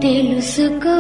తెలుసుకో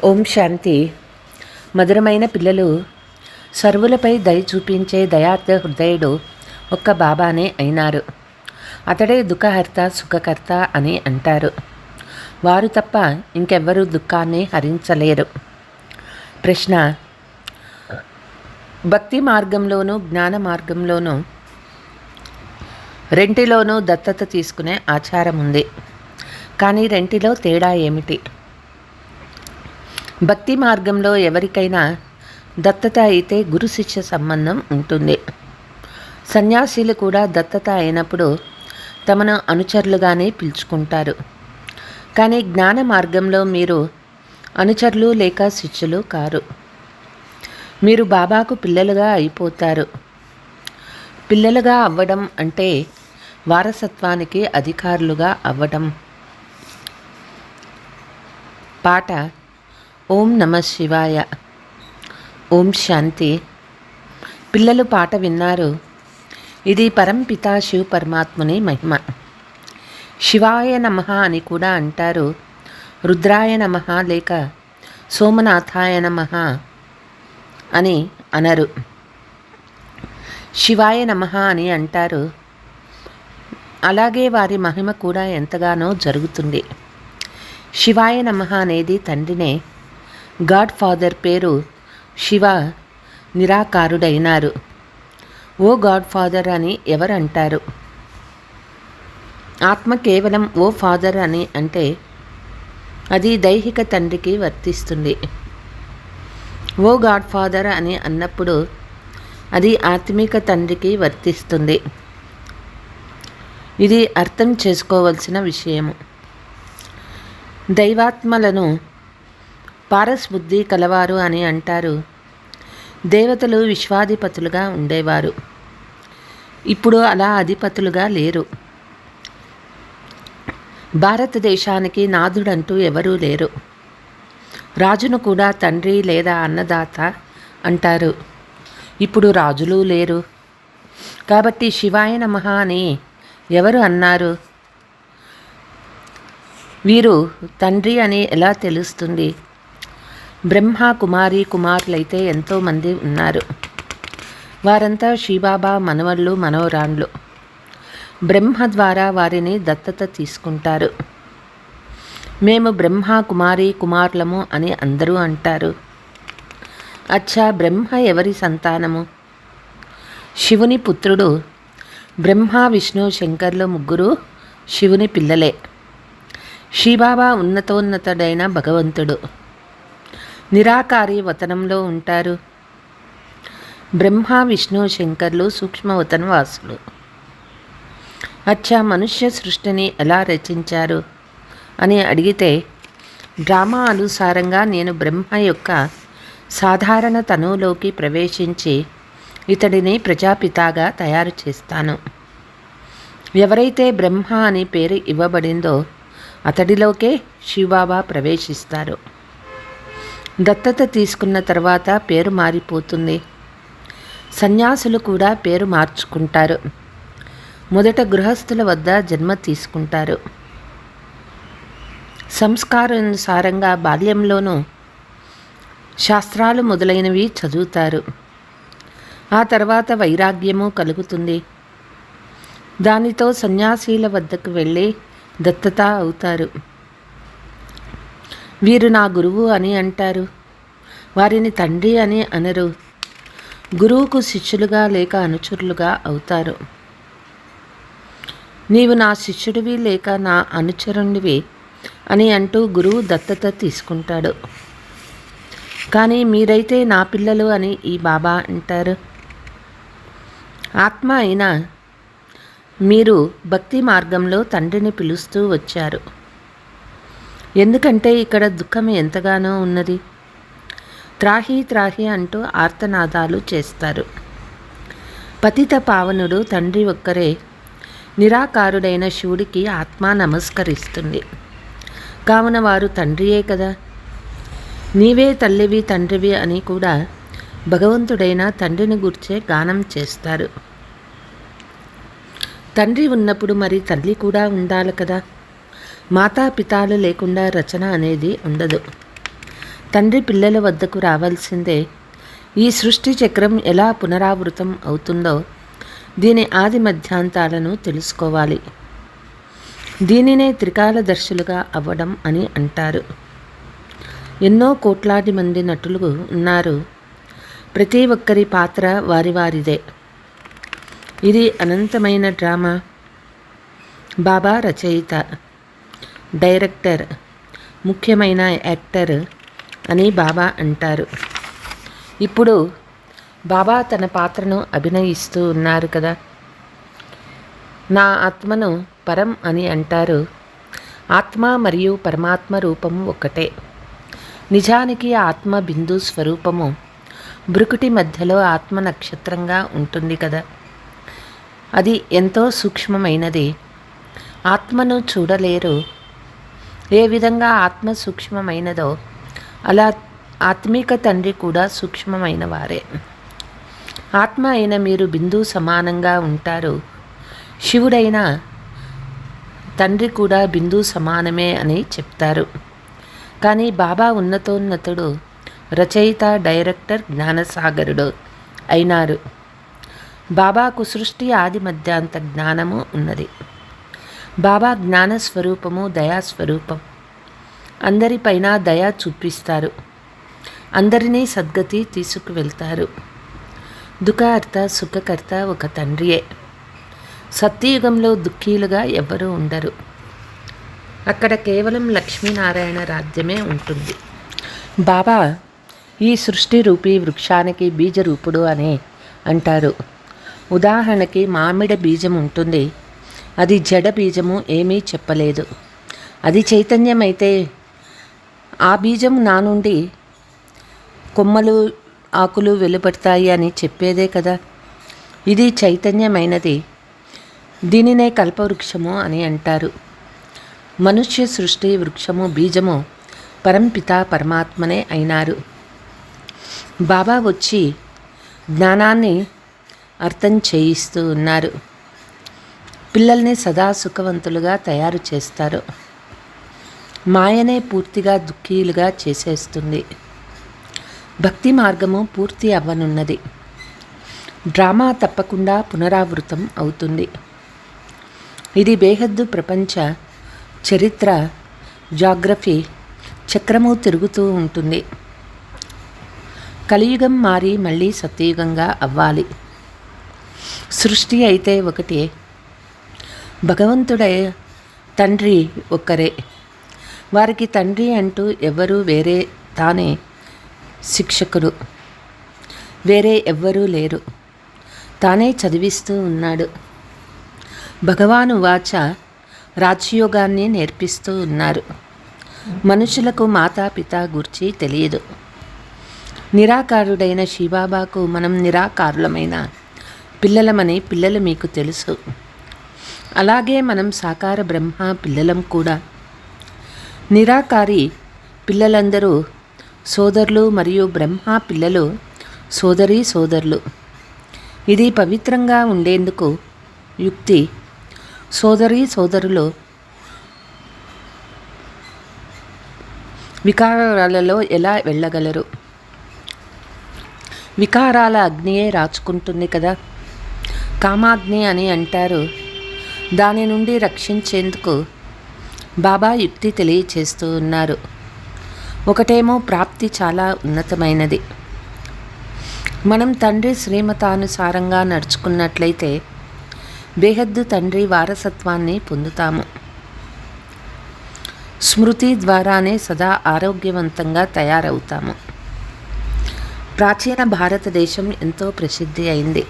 ఓం శాంతి. మధురమైన పిల్లలు, సర్వులపై దయ చూపించే దయార్థ హృదయుడు ఒక్క బాబానే అయినారు. అతడే దుఃఖహర్త సుఖకర్త అని అంటారు. వారు తప్ప ఇంకెవ్వరూ దుఃఖాన్ని హరించలేరు. ప్రశ్న: భక్తి మార్గంలోనూ జ్ఞాన మార్గంలోనూ రెంటిలోనూ దత్తత తీసుకునే ఆచారం ఉంది. కానీ రెంటిలో తేడా ఏమిటి? భక్తి మార్గంలో ఎవరికైనా దత్తత అయితే గురు శిష్య సంబంధం ఉంటుంది. సన్యాసీలు కూడా దత్తత అయినప్పుడు తమను అనుచరులుగానే పిలుచుకుంటారు. కానీ జ్ఞాన మార్గంలో మీరు అనుచరులు లేక శిష్యులు కారు. మీరు బాబాకు పిల్లలుగా అయిపోతారు. పిల్లలుగా అవ్వడం అంటే వారసత్వానికి అధికారులుగా అవ్వడం. పాట: ఓం నమః శివాయ. ఓం శాంతి. పిల్లలు పాట విన్నారు. ఇది పరంపితా శివ పరమాత్ముని మహిమ. శివాయ నమః అని కూడా అంటారు. రుద్రాయ నమః లేక సోమనాథాయ నమః అని అనరు. శివాయ నమః అని అంటారు. అలాగే వారి మహిమ కూడా ఎంతగానో జరుగుతుంది. శివాయ నమః అనేది తండ్రినే. గాడ్ ఫాదర్ పేరు శివ, నిరాకారుడైనారు. ఓ గాడ్ ఫాదర్ అని ఎవరు అంటారు? ఆత్మ కేవలం ఓ ఫాదర్ అని అంటే అది దైహిక తండ్రికి వర్తిస్తుంది. ఓ గాడ్ ఫాదర్ అని అన్నప్పుడు అది ఆత్మిక తండ్రికి వర్తిస్తుంది. ఇది అర్థం చేసుకోవలసిన విషయము. దైవాత్మలను పారస్ బుద్ధి కలవారు అని అంటారు. దేవతలు విశ్వాధిపతులుగా ఉండేవారు. ఇప్పుడు అలా అధిపతులుగా లేరు. భారతదేశానికి నాథుడంటూ ఎవరూ లేరు. రాజును కూడా తండ్రి లేదా అన్నదాత అంటారు. ఇప్పుడు రాజులు లేరు. కాబట్టి శివాయ నమః అని ఎవరు అన్నారు? వీరు తండ్రి అని ఎలా తెలుస్తుంది? బ్రహ్మ కుమారి కుమారులైతే ఎంతోమంది ఉన్నారు. వారంతా శివబాబా మనవళ్ళు మనవరాండ్లు. బ్రహ్మ ద్వారా వారిని దత్తత తీసుకుంటారు. మేము బ్రహ్మ కుమారి కుమారులము అని అందరూ అంటారు. అచ్చా, బ్రహ్మ ఎవరి సంతానము? శివుని పుత్రుడు. బ్రహ్మ విష్ణు శంకర్లు ముగ్గురు శివుని పిల్లలే. శివబాబా ఉన్నతోన్నతుడైన భగవంతుడు. నిరాకారి వతనంలో ఉంటారు. బ్రహ్మ విష్ణు శంకర్లు సూక్ష్మవతన వాసులు. అచ్చా, మనుష్య సృష్టిని ఎలా రచించారు అని అడిగితే డ్రామా అనుసారంగా నేను బ్రహ్మ యొక్క సాధారణ తనువులోకి ప్రవేశించి ఇతడిని ప్రజాపితాగా తయారు చేస్తాను. ఎవరైతే బ్రహ్మ అని పేరు ఇవ్వబడిందో అతడిలోకే శివబాబా ప్రవేశిస్తారు. దత్తత తీసుకున్న తర్వాత పేరు మారిపోతుంది. సన్యాసులు కూడా పేరు మార్చుకుంటారు. మొదట గృహస్థుల వద్ద జన్మ తీసుకుంటారు. సంస్కారానుసారంగా బాల్యంలోనూ శాస్త్రాలు మొదలైనవి చదువుతారు. ఆ తర్వాత వైరాగ్యము కలుగుతుంది. దానితో సన్యాసీల వద్దకు వెళ్ళి దత్తత అవుతారు. వీరు నా గురువు అని అంటారు. వారిని తండ్రి అని అనరు. గురువుకు శిష్యులుగా లేక అనుచరులుగా అవుతారు. నీవు నా శిష్యుడివి లేక నా అనుచరుడివి అని అంటూ గురువు దత్తత తీసుకుంటాడు. కానీ మీరైతే నా పిల్లలు అని ఈ బాబా అంటారు. ఆత్మ అయినా మీరు భక్తి మార్గంలో తండ్రిని పిలుస్తూ వచ్చారు. ఎందుకంటే ఇక్కడ దుఃఖం ఎంతగానో ఉన్నది. త్రాహి త్రాహి అంటూ ఆర్తనాదాలు చేస్తారు. పతిత పావనుడు తండ్రి ఒక్కరే. నిరాకారుడైన శివుడికి ఆత్మ నమస్కరిస్తుంది. కావున వారు తండ్రియే కదా. నీవే తల్లివి తండ్రివి అని కూడా భగవంతుడైన తండ్రిని గుర్చే గానం చేస్తారు. తండ్రి ఉన్నప్పుడు మరి తల్లి కూడా ఉండాలి కదా. మాతాపితాలు లేకుండా రచన అనేది ఉండదు. తండ్రి పిల్లల వద్దకు రావాల్సిందే. ఈ సృష్టి చక్రం ఎలా పునరావృతం అవుతుందో దీని ఆది మధ్యాంతాలను తెలుసుకోవాలి. దీనినే త్రికాలదర్శులుగా అవ్వడం అని అంటారు. ఎన్నో కోట్లాది మంది నటులు ఉన్నారు. ప్రతి ఒక్కరి పాత్ర వారి వారిదే. ఇది అనంతమైన డ్రామా. బాబా రచయిత, డైరెక్టర్, ముఖ్యమైన యాక్టర్ అని బాబా అంటారు. ఇప్పుడు బాబా తన పాత్రను అభినయిస్తూ ఉన్నారు కదా. నా ఆత్మను పరం అని అంటారు. ఆత్మ మరియు పరమాత్మ రూపము ఒకటే. నిజానికి ఆత్మ బిందు స్వరూపము బ్రుకుటి మధ్యలో ఆత్మ నక్షత్రంగా ఉంటుంది కదా. అది ఎంతో సూక్ష్మమైనది. ఆత్మను చూడలేరు. ఏ విధంగా ఆత్మ సూక్ష్మమైనదో అలా ఆత్మిక తండ్రి కూడా సూక్ష్మమైన వారే. ఆత్మ అయిన మీరు బిందు సమానంగా ఉంటారు. శివుడైన తండ్రి కూడా బిందు సమానమే అని చెప్తారు. కానీ బాబా ఉన్నతోన్నతుడు, రచయిత, డైరెక్టర్, జ్ఞానసాగరుడు అయినారు. బాబాకు సృష్టి ఆది మధ్యాంత జ్ఞానము ఉన్నది. బాబా జ్ఞానస్వరూపము, దయాస్వరూపం. అందరిపైన దయ చూపిస్తారు. అందరినీ సద్గతి తీసుకువెళ్తారు. దుఃఖకర్త సుఖకర్త ఒక తండ్రియే. సత్యయుగంలో దుఃఖీలుగా ఎవ్వరూ ఉండరు. అక్కడ కేవలం లక్ష్మీనారాయణ రాజ్యమే ఉంటుంది. బాబా ఈ సృష్టి రూపీ వృక్షానికి బీజరూపుడు అని అంటారు. ఉదాహరణకి మామిడి బీజం ఉంటుంది. అది జడ బీజము, ఏమీ చెప్పలేదు. అది చైతన్యమైతే ఆ బీజం నా నుండి కొమ్మలు ఆకులు వెలువడతాయి అని చెప్పేదే కదా. ఇది చైతన్యమైనది. దీనినే కల్పవృక్షము అని అంటారు. మనుష్య సృష్టి వృక్షము బీజము పరంపిత పరమాత్మనే అయినారు. బాబా వచ్చి జ్ఞానాన్ని అర్థం చేయిస్తూ ఉన్నారు. పిల్లల్ని సదా సుఖవంతులుగా తయారు చేస్తారు. మాయనే పూర్తిగా దుఃఖీలుగా చేసేస్తుంది. భక్తి మార్గము పూర్తి అవ్వనున్నది. డ్రామా తప్పకుండా పునరావృతం అవుతుంది. ఇది బేహద్దు ప్రపంచ చరిత్ర జాగ్రఫీ చక్రము తిరుగుతూ ఉంటుంది. కలియుగం మారి మళ్ళీ సత్యయుగంగా అవ్వాలి. సృష్టి అయితే ఒకటే. భగవంతుడే తండ్రి ఒక్కరే. వారికి తండ్రి అంటూ ఎవరూ వేరే, తానే శిక్షకుడు. వేరే ఎవ్వరూ లేరు. తానే చదివిస్తూ ఉన్నాడు. భగవాను వాచ రాజయోగాన్ని నేర్పిస్తూ ఉన్నారు. మనుషులకు మాతాపిత గూర్చి తెలియదు. నిరాకారుడైన శివబాబాకు మనం నిరాకారులమైన పిల్లలమని పిల్లలు మీకు తెలుసు. అలాగే మనం సాకార బ్రహ్మ పిల్లలం కూడా. నిరాకారి పిల్లలందరూ సోదరులు మరియు బ్రహ్మ పిల్లలు సోదరీ సోదరులు. ఇది పవిత్రంగా ఉండేందుకు యుక్తి. సోదరీ సోదరులు వికారాలలో ఎలా వెళ్ళగలరు? వికారాల అగ్నియే రాచుకుంటుంది కదా. కామాగ్ని అని అంటారు. దాని నుండి రక్షించేందుకు బాబా యుక్తి తెలియచేస్తూ ఉన్నారు. ఒకటేమో ప్రాప్తి చాలా ఉన్నతమైనది. మనం తండ్రి శ్రీమతానుసారంగా నడుచుకున్నట్లయితే బేహద్దు తండ్రి వారసత్వాన్ని పొందుతాము. స్మృతి ద్వారానే సదా ఆరోగ్యవంతంగా తయారవుతాము. ప్రాచీన భారతదేశం ఎంతో ప్రసిద్ధి అయింది.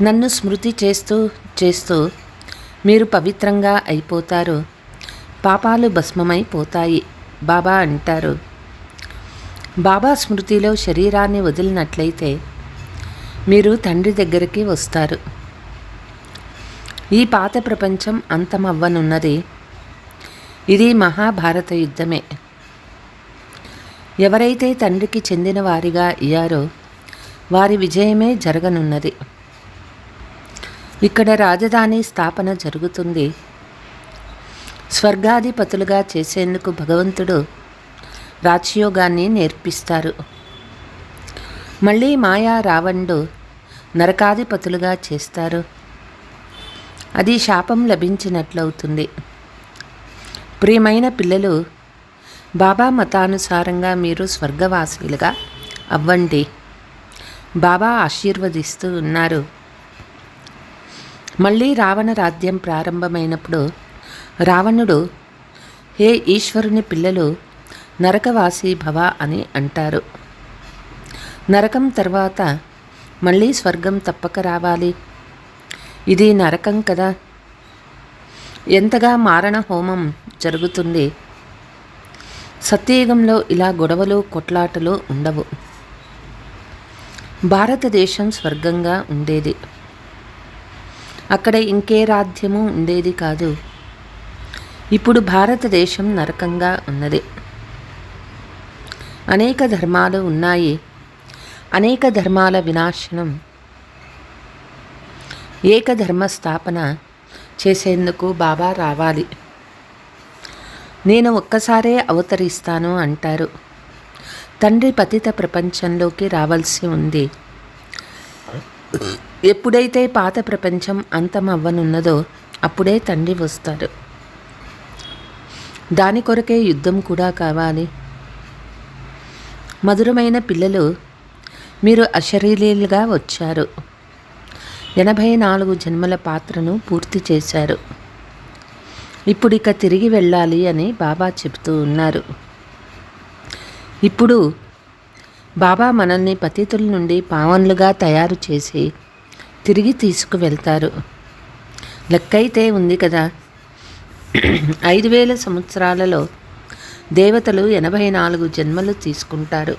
నన్ను స్మృతి చేస్తూ చేస్తూ మీరు పవిత్రంగా అయిపోతారు. పాపాలు భస్మమైపోతాయి బాబా అంటారు. బాబా స్మృతిలో శరీరాన్ని వదిలినట్లయితే మీరు తండ్రి దగ్గరికి వస్తారు. ఈ పాత ప్రపంచం అంతమవ్వనున్నది. ఇది మహాభారత యుద్ధమే. ఎవరైతే తండ్రికి చెందిన వారిగా అయ్యారో వారి విజయమే జరగనున్నది. ఇక్కడ రాజధాని స్థాపన జరుగుతుంది. స్వర్గాధిపతులుగా చేసేందుకు భగవంతుడు రాజయోగాన్ని నేర్పిస్తారు. మళ్ళీ మాయా రావణుడు నరకాధిపతులుగా చేస్తారు. అది శాపం లభించినట్లవుతుంది. ప్రియమైన పిల్లలు, బాబా మతానుసారంగా మీరు స్వర్గవాసులుగా అవ్వండి. బాబా ఆశీర్వదిస్తూ ఉన్నారు. మళ్ళీ రావణ రాజ్యం ప్రారంభమైనప్పుడు రావణుడు, హే ఈశ్వరుని పిల్లలు, నరకవాసి భవ అని అంటారు. నరకం తర్వాత మళ్ళీ స్వర్గం తప్పక రావాలి. ఇది నరకం కదా. ఎంతగా మారణ హోమం జరుగుతుంది. సత్యయుగంలో ఇలా గొడవలు కొట్లాటలు ఉండవు. భారతదేశం స్వర్గంగా ఉండేది. అక్కడ ఇంకే రాజ్యము ఉండేది కాదు. ఇప్పుడు భారతదేశం నరకంగా ఉన్నది. అనేక ధర్మాలు ఉన్నాయి. అనేక ధర్మాల వినాశనం. ఏకధర్మ స్థాపన చేసేందుకు బాబా రావాలి. నేను ఒక్కసారే అవతరిస్తాను అంటారు. తండ్రి పతిత ప్రపంచంలోకి రావాల్సి ఉంది. ఎప్పుడైతే పాత ప్రపంచం అంతమవ్వనున్నదో అప్పుడే తండ్రి వస్తాడు. దాని కొరకే యుద్ధం కూడా కావాలి. మధురమైన పిల్లలు, మీరు అశరీరీలుగా వచ్చారు. 84 జన్మల పాత్రను పూర్తి చేశారు. ఇప్పుడు ఇక తిరిగి వెళ్ళాలి అని బాబా చెబుతూ ఉన్నారు. ఇప్పుడు బాబా మనల్ని పతితుల నుండి పావనులుగా తయారు చేసి తిరిగి తీసుకువెళ్తారు. లెక్కైతే ఉంది కదా, 5000 సంవత్సరాలలో దేవతలు 84 జన్మలు తీసుకుంటారు.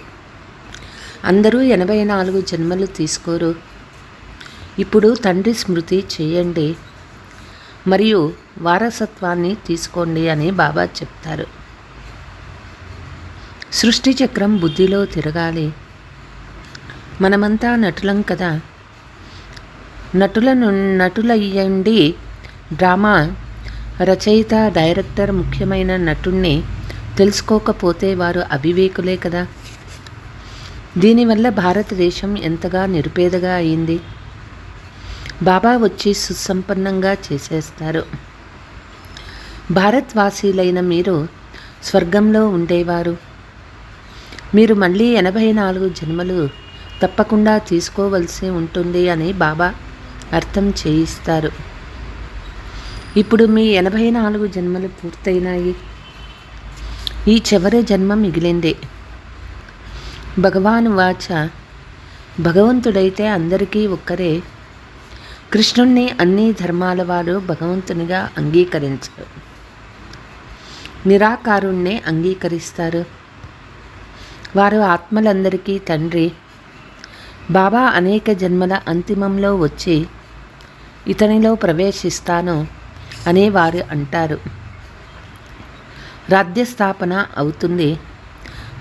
అందరూ 84 జన్మలు తీసుకోరు. ఇప్పుడు తండ్రి స్మృతి చేయండి మరియు వారసత్వాన్ని తీసుకోండి అని బాబా చెప్తారు. సృష్టి చక్రం బుద్ధిలో తిరగాలి. మనమంతా నటులం కదా, నటులయ్యండి. డ్రామా రచయిత, డైరెక్టర్ ముఖ్యమైన నటుణ్ణి తెలుసుకోకపోతే వారు అవివేకులే కదా. దీనివల్ల భారతదేశం ఎంతగా నిరుపేదగా అయింది. బాబా వచ్చి సుసంపన్నంగా చేసేస్తారు. భారత్వాసీలైన మీరు స్వర్గంలో ఉండేవారు. మీరు మళ్ళీ 84 జన్మలు తప్పకుండా తీసుకోవలసి ఉంటుంది అని బాబా అర్థం చేయిస్తారు. ఇప్పుడు మీ 84 జన్మలు పూర్తయినాయి. ఈ చివరి జన్మ మిగిలింది. భగవాను వాచ, భగవంతుడైతే అందరికీ ఒక్కరే. కృష్ణుణ్ణి అన్ని ధర్మాల వారు భగవంతునిగా అంగీకరించరు, నిరాకారుణ్ణే అంగీకరిస్తారు. వారు ఆత్మలందరికీ తండ్రి. బాబా అనేక జన్మల అంతిమంలో వచ్చి ఇతనిలో ప్రవేశిస్తాను అని వారు అంటారు. రాజ్యస్థాపన అవుతుంది.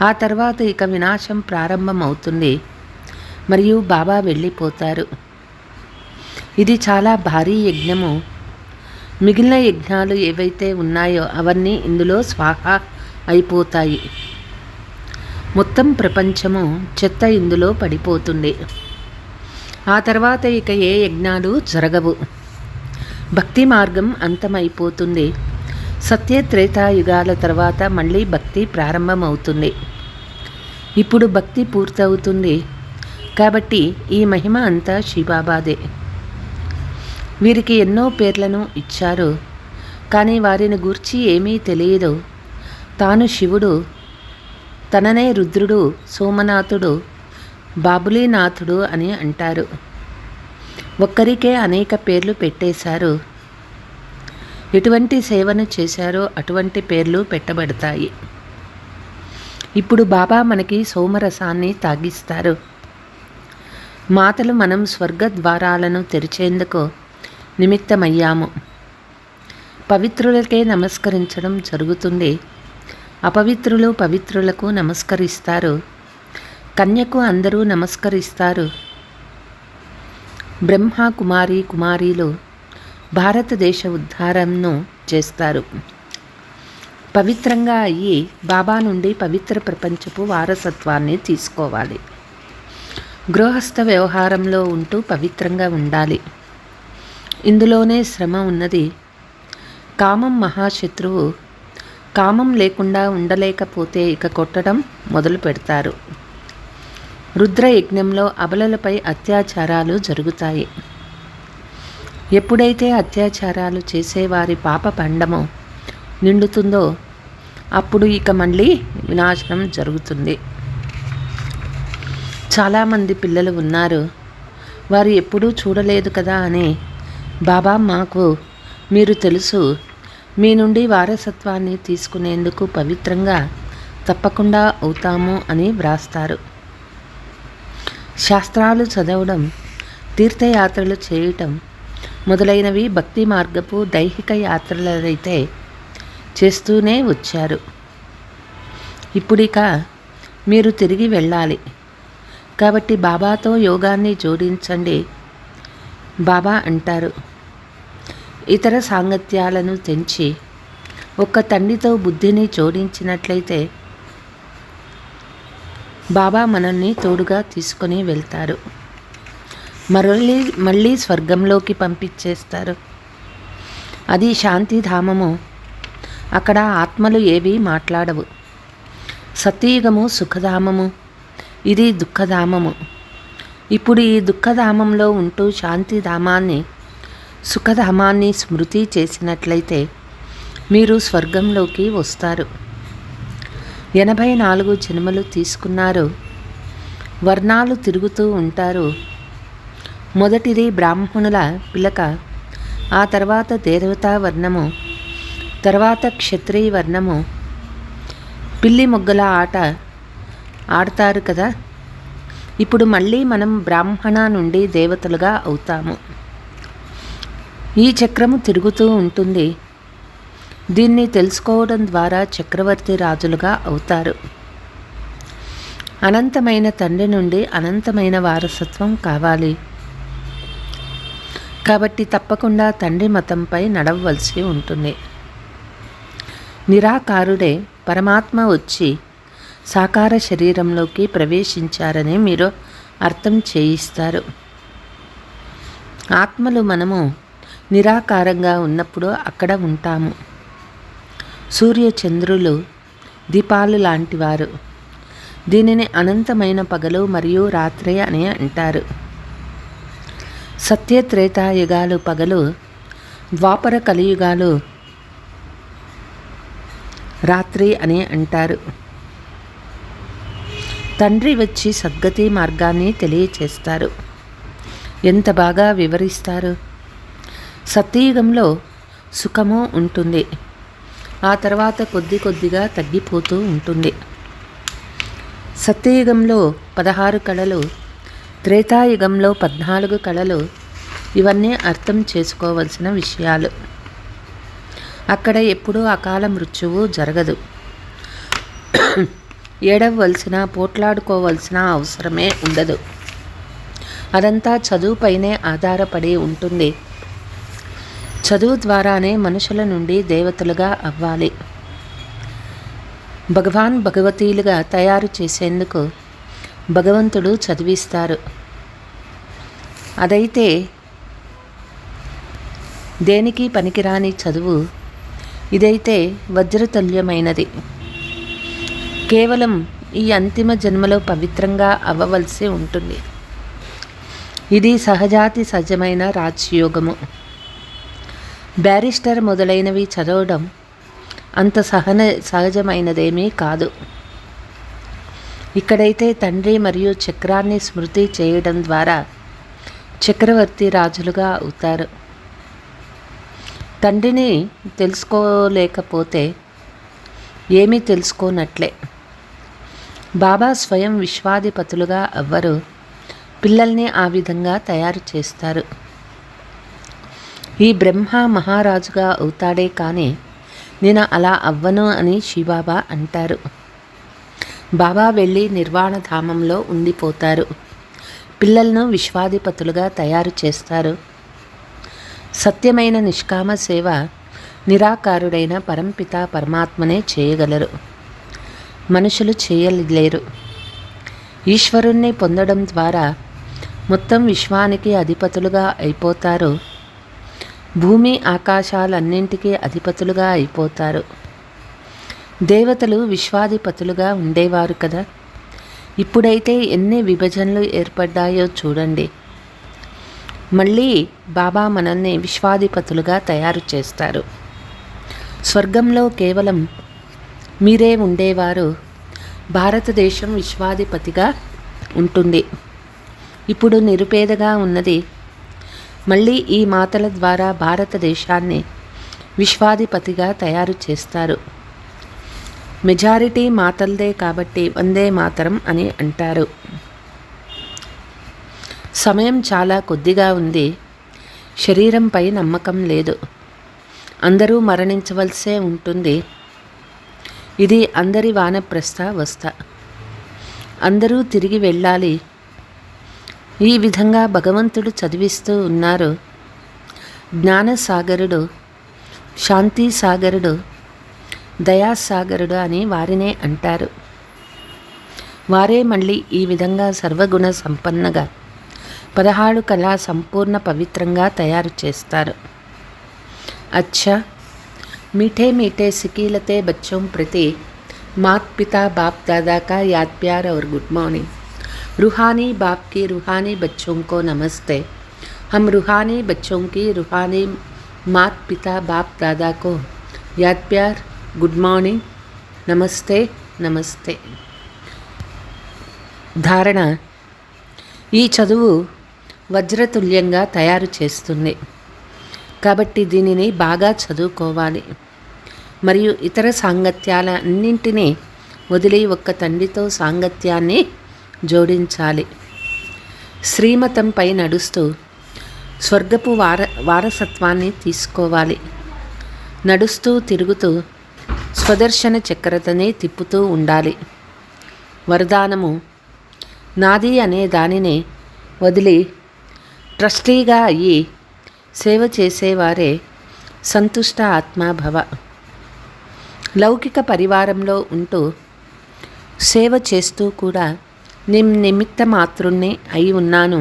ఆ తర్వాత ఇక వినాశం ప్రారంభమవుతుంది మరియు బాబా వెళ్ళిపోతారు. ఇది చాలా భారీ యజ్ఞము. మిగిలిన యజ్ఞాలు ఏవైతే ఉన్నాయో అవన్నీ ఇందులో స్వాహా అయిపోతాయి. మొత్తం ప్రపంచము చెత్త ఇందులో పడిపోతుంది. ఆ తర్వాత ఇక ఏ యజ్ఞాలు జరగవు. భక్తి మార్గం అంతమైపోతుంది. సత్య త్రేతాయుగాల తర్వాత మళ్ళీ భక్తి ప్రారంభమవుతుంది. ఇప్పుడు భక్తి పూర్తవుతుంది. కాబట్టి ఈ మహిమ అంతా శివబాబాదే. వీరికి ఎన్నో పేర్లను ఇచ్చారు, కానీ వారిని గూర్చి ఏమీ తెలియదు. తాను శివుడు, తననే రుద్రుడు, సోమనాథుడు, బాబులీనాథుడు అని అంటారు. ఒక్కరికే అనేక పేర్లు పెట్టేశారు. ఎటువంటి సేవను చేశారో అటువంటి పేర్లు పెట్టబడతాయి. ఇప్పుడు బాబా మనకి సోమరసాన్ని తాగిస్తారు. మాతలు మనం స్వర్గ ద్వారాలను తెరిచేందుకు నిమిత్తమయ్యాము. పవిత్రులకే నమస్కరించడం జరుగుతుంది. అపవిత్రులు పవిత్రులకు నమస్కరిస్తారు. కన్యకు అందరూ నమస్కరిస్తారు. బ్రహ్మ కుమారీలు భారతదేశ ఉద్ధారంను చేస్తారు. పవిత్రంగా అయ్యి బాబా నుండి పవిత్ర ప్రపంచపు వారసత్వాన్ని తీసుకోవాలి. గృహస్థ వ్యవహారంలో ఉంటూ పవిత్రంగా ఉండాలి. ఇందులోనే శ్రమ ఉన్నది. కామం మహాశత్రువు. కామం లేకుండా ఉండలేకపోతే ఇక కొట్టడం మొదలు పెడతారు. రుద్రయజ్ఞంలో అబలలపై అత్యాచారాలు జరుగుతాయి. ఎప్పుడైతే అత్యాచారాలు చేసేవారి పాప పండమో నిండుతుందో అప్పుడు ఇక మళ్ళీ వినాశనం జరుగుతుంది. చాలామంది పిల్లలు ఉన్నారు. వారు ఎప్పుడూ చూడలేదు కదా అని, బాబా మాకు మీరు తెలుసు, మీ నుండి వారసత్వాన్ని తీసుకునేందుకు పవిత్రంగా తప్పకుండా అవుతాము అని వ్రాస్తారు. శాస్త్రాలు చదవడం, తీర్థయాత్రలు చేయటం మొదలైనవి భక్తి మార్గపు దైహిక యాత్రలైతే చేస్తూనే వచ్చారు. ఇప్పుడిక మీరు తిరిగి వెళ్ళాలి. కాబట్టి బాబాతో యోగాన్ని జోడించండి. బాబా అంటారు, ఇతర సాంగత్యాలను తెంచి ఒక్క తండ్రితో బుద్ధిని జోడించినట్లయితే బాబా మనల్ని తోడుగా తీసుకొని వెళ్తారు. మళ్ళీ స్వర్గంలోకి పంపించేస్తారు. అది శాంతిధామము. అక్కడ ఆత్మలు ఏవి మాట్లాడవు. సత్యయుగము సుఖధామము, ఇది దుఃఖధామము. ఇప్పుడు ఈ దుఃఖధామంలో ఉంటూ శాంతిధామాన్ని, సుఖధామాన్ని స్మృతి చేసినట్లయితే మీరు స్వర్గంలోకి వస్తారు. 84 జన్మలు తీసుకున్నారు. వర్ణాలు తిరుగుతూ ఉంటారు. మొదటిది బ్రాహ్మణుల పిలక, ఆ తర్వాత దేవతా వర్ణము, తర్వాత క్షత్రియ వర్ణము. పిల్లి మొగ్గల ఆట ఆడతారు కదా. ఇప్పుడు మళ్ళీ మనం బ్రాహ్మణ నుండి దేవతలుగా అవుతాము. ఈ చక్రము తిరుగుతూ ఉంటుంది. దీన్ని తెలుసుకోవడం ద్వారా చక్రవర్తి రాజులుగా అవుతారు. అనంతమైన తండ్రి నుండి అనంతమైన వారసత్వం కావాలి. కాబట్టి తప్పకుండా తండ్రి మతంపై నడవవలసి ఉంటుంది. నిరాకారుడే పరమాత్మ వచ్చి సాకార శరీరంలోకి ప్రవేశించారని మీరు అర్థం చేయిస్తారు. ఆత్మలు మనము నిరాకారంగా ఉన్నప్పుడు అక్కడ ఉంటాము. సూర్య చంద్రులు దీపాలు లాంటివారు. దీనిని అనంతమైన పగలు మరియు రాత్రి అని అంటారు. సత్యత్రేతాయుగాలు పగలు, ద్వాపర కలియుగాలు రాత్రి అని అంటారు. తండ్రి వచ్చి సద్గతి మార్గాన్ని తెలియచేస్తారు. ఎంత బాగా వివరిస్తారు. సత్యయుగంలో సుఖము ఉంటుంది. ఆ తర్వాత కొద్ది కొద్దిగా తగ్గిపోతూ ఉంటుంది. సత్యయుగంలో 16 కళలు, త్రేతాయుగంలో 14 కళలు. ఇవన్నీ అర్థం చేసుకోవలసిన విషయాలు. అక్కడ ఎప్పుడూ అకాల మృత్యువు జరగదు. ఏడవలసిన, పోట్లాడుకోవలసిన అవసరమే ఉండదు. అదంతా చదువుపైనే ఆధారపడి ఉంటుంది. చదువు ద్వారానే మనుషుల నుండి దేవతలుగా అవ్వాలి. భగవాన్ భగవతీలుగా తయారు చేసేందుకు భగవంతుడు చదివిస్తారు. అదైతే దేనికి పనికిరాని చదువు. ఇదైతే వజ్రతుల్యమైనది. కేవలం ఈ అంతిమ జన్మలో పవిత్రంగా అవ్వవలసి ఉంటుంది. ఇది సహజాతి సహజమైన రాజయోగము. బ్యారిస్టర్ మొదలైనవి చదవడం అంత సహజమైనదేమీ కాదు. ఇక్కడైతే తండ్రి మరియు చక్రాన్ని స్మృతి చేయడం ద్వారా చక్రవర్తి రాజులుగా అవుతారు. తండ్రిని తెలుసుకోలేకపోతే ఏమీ తెలుసుకోనట్లే. బాబా స్వయం విశ్వాధిపతులుగా అవ్వరు. పిల్లల్ని ఆ విధంగా తయారు చేస్తారు. ఈ బ్రహ్మ మహారాజుగా అవుతాడే కానీ నేను అలా అవ్వను అని శివబాబా అంటారు. బాబా వెళ్ళి నిర్వాణ ధామంలో ఉండిపోతారు. పిల్లలను విశ్వాధిపతులుగా తయారు చేస్తారు. సత్యమైన నిష్కామ సేవ నిరాకారుడైన పరంపిత పరమాత్మనే చేయగలరు. మనుషులు చేయలేరు. ఈశ్వరుణ్ణి పొందడం ద్వారా మొత్తం విశ్వానికి అధిపతులుగా అయిపోతారు. భూమి ఆకాశాలన్నింటికీ అధిపతులుగా అయిపోతారు. దేవతలు విశ్వాధిపతులుగా ఉండేవారు కదా. ఇప్పుడైతే ఎన్ని విభజనలు ఏర్పడ్డాయో చూడండి. మళ్ళీ బాబా మనల్ని విశ్వాధిపతులుగా తయారు చేస్తారు. స్వర్గంలో కేవలం మీరే ఉండేవారు. భారతదేశం విశ్వాధిపతిగా ఉంటుంది. ఇప్పుడు నిరుపేదగా ఉన్నది. మళ్ళీ ఈ మాటల ద్వారా భారతదేశాన్ని విశ్వాధిపతిగా తయారు చేస్తారు. మెజారిటీ మాటలదే కాబట్టి వందే మాతరం అని అంటారు. సమయం చాలా కొద్దిగా ఉంది. శరీరంపై నమ్మకం లేదు. అందరూ మరణించవలసే ఉంటుంది. ఇది అందరి వానప్రస్థ అవస్థ. అందరూ తిరిగి వెళ్ళాలి. ఈ విధంగా భగవంతుడు చదివిస్తూ ఉన్నారు. జ్ఞానసాగరుడు, శాంతి సాగరుడు, దయాసాగరుడు అని వారినే అంటారు. వారే మళ్ళీ ఈ విధంగా సర్వగుణ సంపన్నగా 16 కళా సంపూర్ణ పవిత్రంగా తయారు చేస్తారు. అచ్చా, मीठे मीठे सिकीलते बच्चों प्रति मात पिता बाप दादा का याद प्यार और गुड मॉर्निंग. रूहानी बाप की रूहानी बच्चों को नमस्ते। हम रूहानी बच्चों की रूहानी मात पिता बाप दादा को याद प्यार, గుడ్ మార్నింగ్, నమస్తే నమస్తే. ధారణ: ఈ చదువు వజ్రతుల్యంగా తయారు చేస్తుంది కాబట్టి దీనిని బాగా చదువుకోవాలి మరియు ఇతర సాంగత్యాల అన్నింటినీ వదిలి ఒక్క తండ్రితో సాంగత్యాన్ని జోడించాలి. శ్రీమతంపై నడుస్తూ స్వర్గపు వారసత్వాన్ని తీసుకోవాలి. నడుస్తూ తిరుగుతూ స్వదర్శన చక్రతని తిప్పుతూ ఉండాలి. వరదానము: నాది అనే దానిని వదిలి ట్రస్టీగా అయ్యి సేవ చేసేవారే సంతుష్ట ఆత్మాభవ. లౌకిక పరివారంలో ఉంటూ సేవ చేస్తూ కూడా నిమిత్త మాత్రుణ్ణి అయి ఉన్నాను,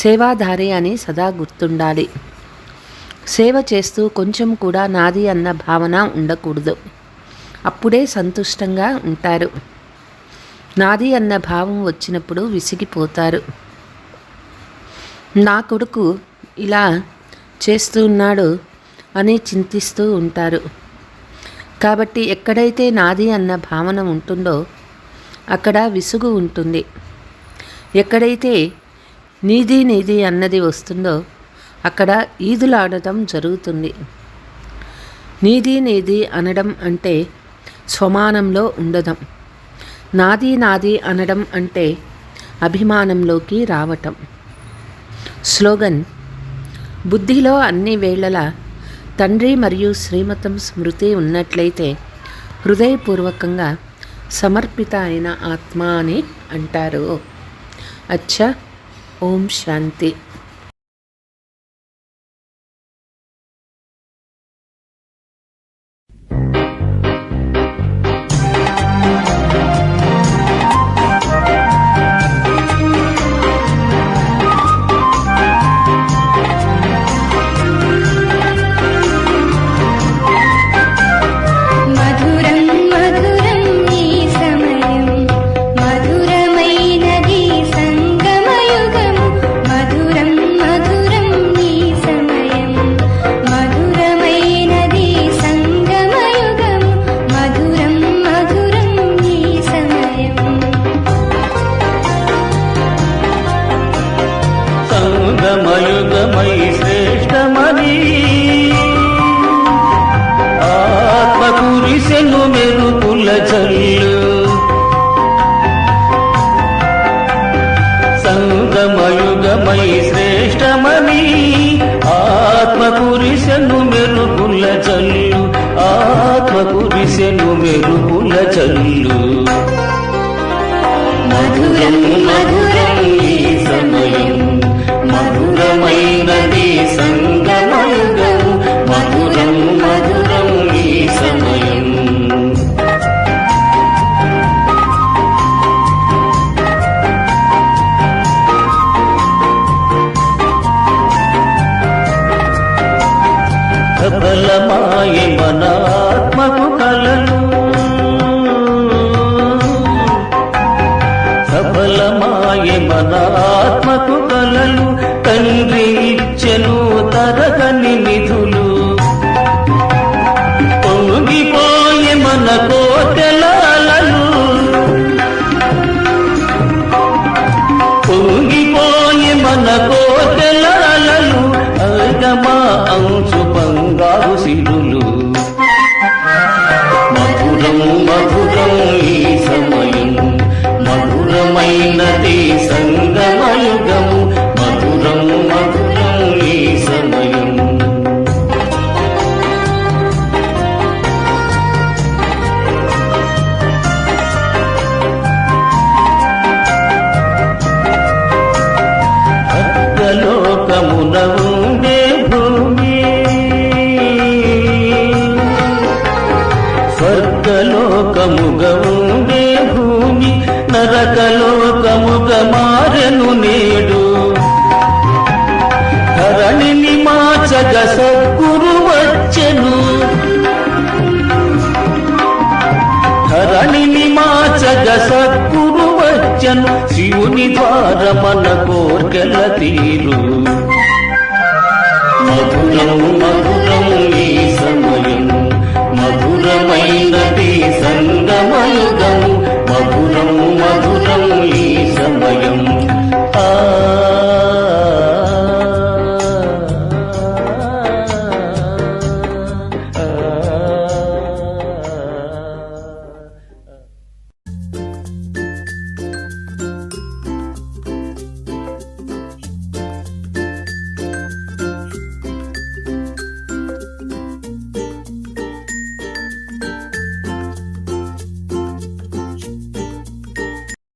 సేవాధారి అని సదా గుర్తుండాలి. సేవ చేస్తూ కొంచెం కూడా నాది అన్న భావన ఉండకూడదు. అప్పుడే సంతుష్టంగా ఉంటారు. నాది అన్న భావం వచ్చినప్పుడు విసిగిపోతారు. నా కొడుకు ఇలా చేస్తున్నాడు అని చింతిస్తూ ఉంటారు. కాబట్టి ఎక్కడైతే నాది అన్న భావన ఉంటుందో అక్కడ విసుగు ఉంటుంది. ఎక్కడైతే నీది నీది అన్నది వస్తుందో అక్కడ ఈదులాడటం జరుగుతుంది. నీది నీది అనడం అంటే స్వమానంలో ఉండడం. నాది నాది అనడం అంటే అభిమానంలోకి రావటం. స్లోగన్: బుద్ధిలో అన్ని వేళలా తండ్రి మరియు శ్రీమతం స్మృతి ఉన్నట్లయితే హృదయపూర్వకంగా సమర్పిత అయిన ఆత్మ అని అంటారు. అచ్చా, ఓం శాంతి. సంగమయుగమై శ్రేష్టమని ఆత్మ కురిసెను మెరుపుల జల్లు. సంగమయుగమై శ్రేష్టమని ఆత్మ కురిసెను మెరుపుల జల్లు. ఆత్మ కురిసెను మెరుపుల జల్లు. మధురం మధురం ఈ సమయం, మధురమైనది సంగమయుగము. మధురం మధురం ఈ సమయం. ప్రబలమాయ మనాత్మకు కలలు, సఫలమాయ మనాత్మకు కలలు. తండ్రి ఇచ్చెను తరగని నిధులు. పొంగిపోయే మన కోటెలలు, పొంగిపోయే మన కోటెలలు. అగమా అంచు బంగారు సిరులు. మధురం మధురం ఈ సమయం, మధురమైనది సంగమయుగము. మధురం మధురం ఈ సమయం. స్వర్గలోకమున ఉండే భూమి, స్వర్గలోకముగా ఉండే భూమి నరకలోకముగా మారెను నేడు. ధరణిని మార్చగ సద్గురు వచ్చెను. ధరణిని మార్చగ సద్గురు వచ్చెను. తీర్చెను శివుని ద్వారా మన కోర్కెల తీరు. మధురం మధురం ఈ సమయం, మధురమైనది సంగమయుగం.